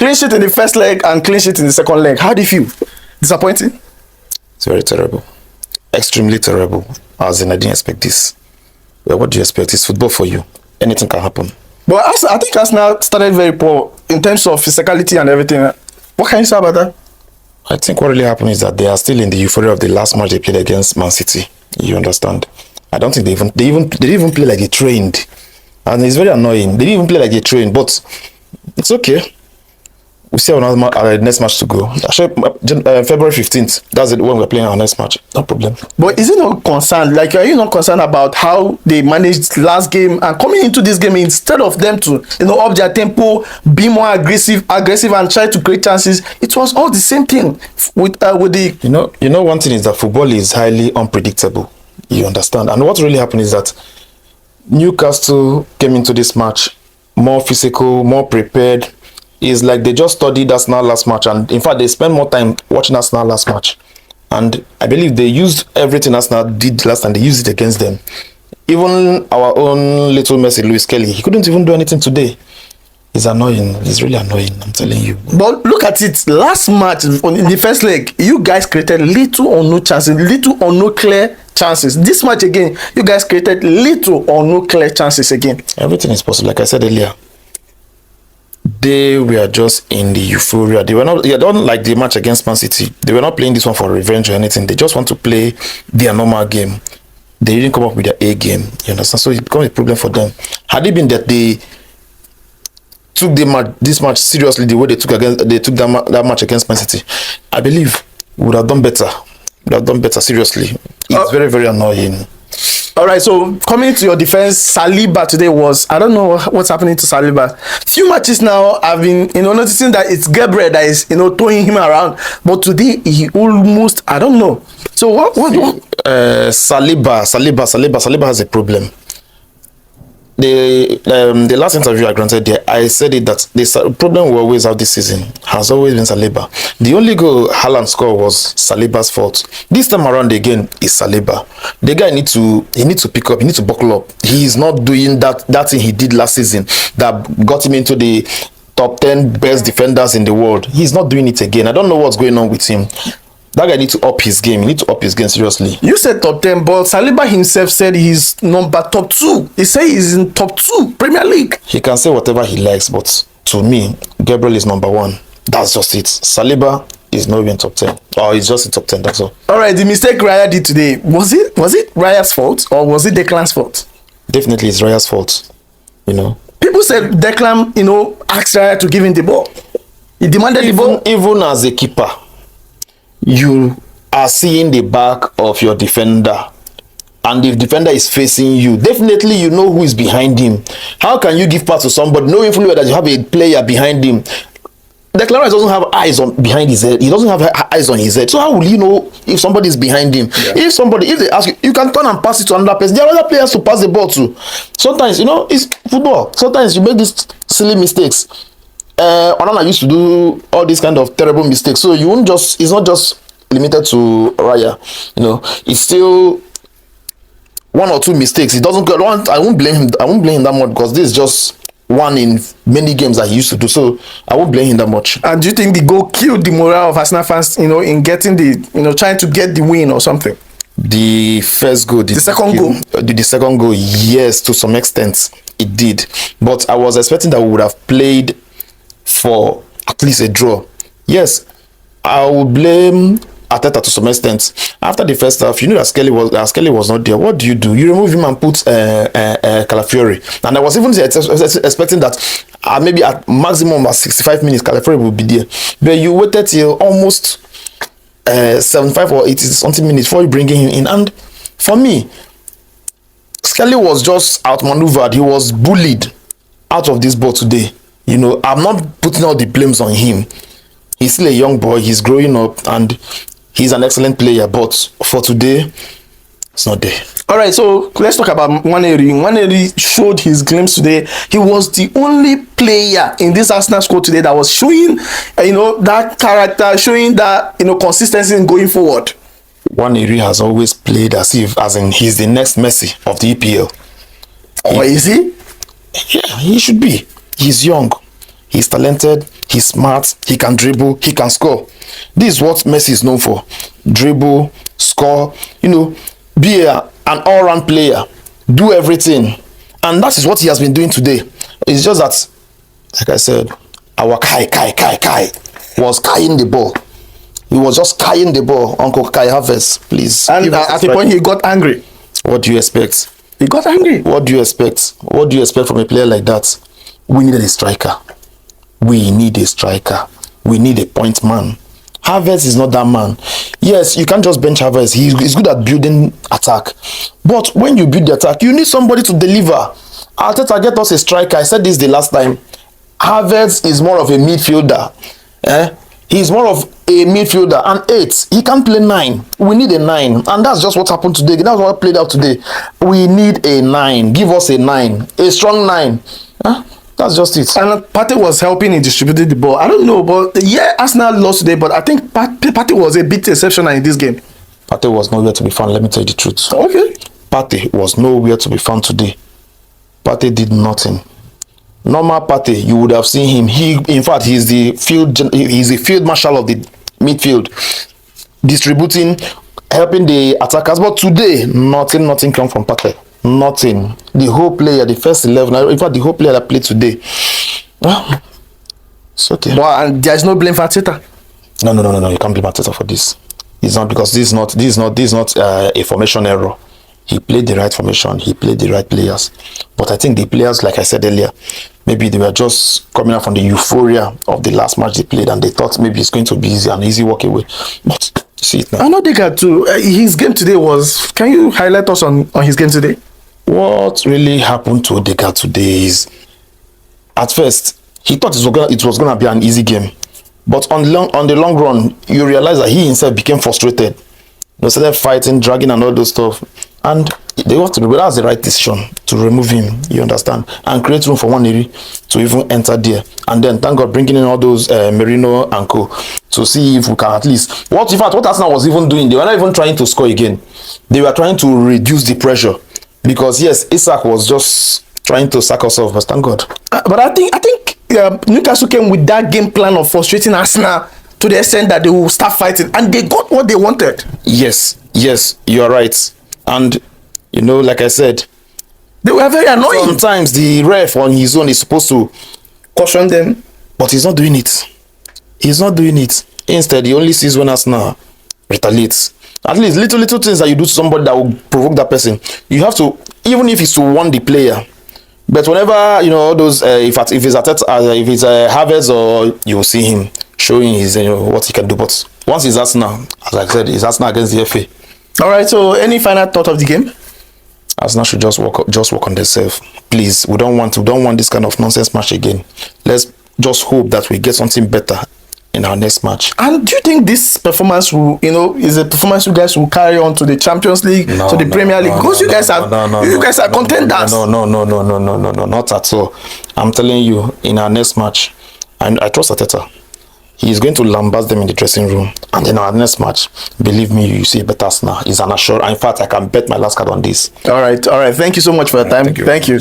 Clean sheet in the first leg and clean sheet in the second leg. How do you feel? Disappointing? It's very terrible. Extremely terrible. As in, I didn't expect this. Well, what do you expect? It's football for you. Anything can happen. But I think Arsenal started very poor in terms of physicality and everything. What can you say about that? I think what really happened is that they are still in the euphoria of the last match they played against Man City. You understand? I don't think they didn't even play like they trained. And it's very annoying. They didn't even play like they trained, but it's okay. We still have another next match to go. February 15th. That's it when we're playing our next match. No problem. But is it not concerned? Like, are you not concerned about how they managed last game and coming into this game, instead of them to, up their tempo, be more aggressive and try to create chances? It was all the same thing with the. One thing is that football is highly unpredictable. You understand? And what really happened is that Newcastle came into this match more physical, more prepared. Is like they just studied Arsenal last match, and in fact they spent more time watching Arsenal last match, and I believe they used everything Arsenal did last time. They used it against them. Even our own little Messi, Luis Kelly, he couldn't even do anything today. It's annoying. It's really annoying, I'm telling you. But look at it. Last match in the first leg, you guys created little or no chances, little or no clear chances. This match again, you guys created little or no clear chances again. Everything is possible, like I said earlier. They were just in the euphoria. They don't like the match against Man City. They were not playing this one for revenge or anything. They just want to play their normal game. They didn't come up with their A game. You understand? So it becomes a problem for them. Had it been that they took this match seriously, the way they took that match against Man City, I believe we would have done better. Seriously. It's very, very annoying. All right, so coming to your defense, Saliba today was, I don't know what's happening to Saliba. Few matches now, I've been, noticing that it's Gabriel that is, throwing him around. But today, he almost, I don't know. So what? Saliba has a problem. The last interview I granted there, I said it that the problem we always have this season has always been Saliba. The only goal Haaland scored was Saliba's fault. This time around again is Saliba. The guy needs to pick up. He needs to buckle up. He is not doing that thing he did last season that got him into the top 10 best defenders in the world. He's not doing it again. I don't know what's going on with him. That guy needs to up his game. He needs to up his game seriously. You said top 10, but Saliba himself said he's top 2. He said he's in top 2 Premier League. He can say whatever he likes, but to me, Gabriel is number 1. That's just it. Saliba is not even top 10. Or he's just in top 10, that's all. All right, the mistake Raya did today, was it Raya's fault or was it Declan's fault? Definitely it's Raya's fault. People said Declan, asked Raya to give him the ball. He demanded the ball. Even as a keeper, you are seeing the back of your defender, and if defender is facing you, definitely you know who is behind him. How can you give pass to somebody knowing fully well that you have a player behind him? Declan Rice doesn't have eyes behind his head. He doesn't have eyes on his head. So how will you know if somebody is behind him? Yeah. If they ask you, you can turn and pass it to another person. There are other players to pass the ball to. Sometimes, it's football. Sometimes you make these silly mistakes. Onana used to do all these kind of terrible mistakes, so you won't it's not just limited to Raya. It's still one or two mistakes. It doesn't go on. I won't blame him that much, because this is just one in many games that he used to do, so I won't blame him that much. And do you think the goal killed the morale of Arsenal fans, in getting trying to get the win or something? The first goal, the second goal, yes, to some extent it did, but I was expecting that we would have played for at least a draw. Yes, I will blame Arteta to some extent. After the first half, that Skelly was not there. What do? You remove him and put Calafiori. And I was even expecting that maybe at maximum at 65 minutes Calafiori will be there. But you waited till almost 75 or 80 something minutes before you bringing him in. And for me, Skelly was just outmaneuvered. He was bullied out of this ball today. I'm not putting all the blames on him. He's still a young boy. He's growing up and he's an excellent player. But for today, it's not there. All right, so let's talk about NWANERI. NWANERI showed his glimpse today. He was the only player in this Arsenal squad today that was showing, that character, showing that, consistency in going forward. NWANERI has always played as in he's the next Messi of the EPL. Or is he? Yeah, he should be. He's young, he's talented, He's smart, he can dribble, he can score. This is what Messi is known for. Dribble, score, be an all-round player, do everything. And that is what he has been doing today. It's just that, like I said, our Kai was carrying the ball. He was just carrying the ball. Uncle Kai Havertz, please. And at the point he got angry. What do you expect? He got angry. What do you expect? What do you expect from a player like that? We needed a striker. We need a striker. We need a point man. Havertz is not that man. Yes, you can't just bench Havertz. He's good at building attack. But when you build the attack, you need somebody to deliver. Arteta, get us a striker. I said this the last time. Havertz is more of a midfielder. He's more of a midfielder. And 8, he can't play 9. We need a 9. And that's just what happened today. That's what played out today. We need a 9. Give us a 9. A strong 9. That's just it. And Partey was helping in distributing the ball. I don't know, but yeah, Arsenal lost today, but I think Partey was a bit exceptional in this game. Partey was nowhere to be found, let me tell you the truth. Okay. Partey was nowhere to be found today. Partey did nothing. Normal Partey, you would have seen him. In fact, he's the field marshal of the midfield, distributing, helping the attackers. But today, nothing came from Partey. Nothing. The whole player, the first 11, in fact, the whole player that played today. It's okay. But and there's no blame for Arteta. No. You can't blame Arteta for this. It's not, because this is not a formation error. He played the right formation. He played the right players. But I think the players, like I said earlier, maybe they were just coming out from the euphoria of the last match they played, and they thought maybe it's going to be an easy walk away. But see it now. I know they got to. His game today was. Can you highlight us on his game today? What really happened to Odegaard today is, at first, he thought it was gonna be an easy game, but on the long run, you realize that he himself became frustrated. They started fighting, dragging, and all those stuff, and they want to do. That's the right decision to remove him. You understand, and create room for NWANERI to even enter there, and then thank God bringing in all those Merino and co to see if we can at least. What Arsenal was even doing? They were not even trying to score again. They were trying to reduce the pressure. Because yes, Isak was just trying to sack us off, but thank God. But I think Newcastle came with that game plan of frustrating Arsenal to the extent that they will start fighting, and they got what they wanted. Yes, you are right. And like I said, they were very annoying. Sometimes the ref on his own is supposed to caution them, but he's not doing it. Instead, he only sees when Arsenal retaliates. At least little things that you do to somebody that will provoke that person, you have to, even if it's to warn the player. But whenever all those if it's Havertz, or you will see him showing his what he can do. But once it's Arsenal, as I said, it's Arsenal against the FA. All right. So any final thought of the game? Arsenal should just work on themselves, please. We don't want this kind of nonsense match again. Let's just hope that we get something better in our next match. And do you think this performance will, is a performance you guys will carry on to the Champions League, to the Premier League? Because you guys are contenders. No, not at all. I'm telling you, in our next match, and I trust Arteta. He's going to lambast them in the dressing room, and in our next match, believe me, you see a better Arsenal. It's an assured. In fact, I can bet my last card on this. All right. Thank you so much for your time. Thank you.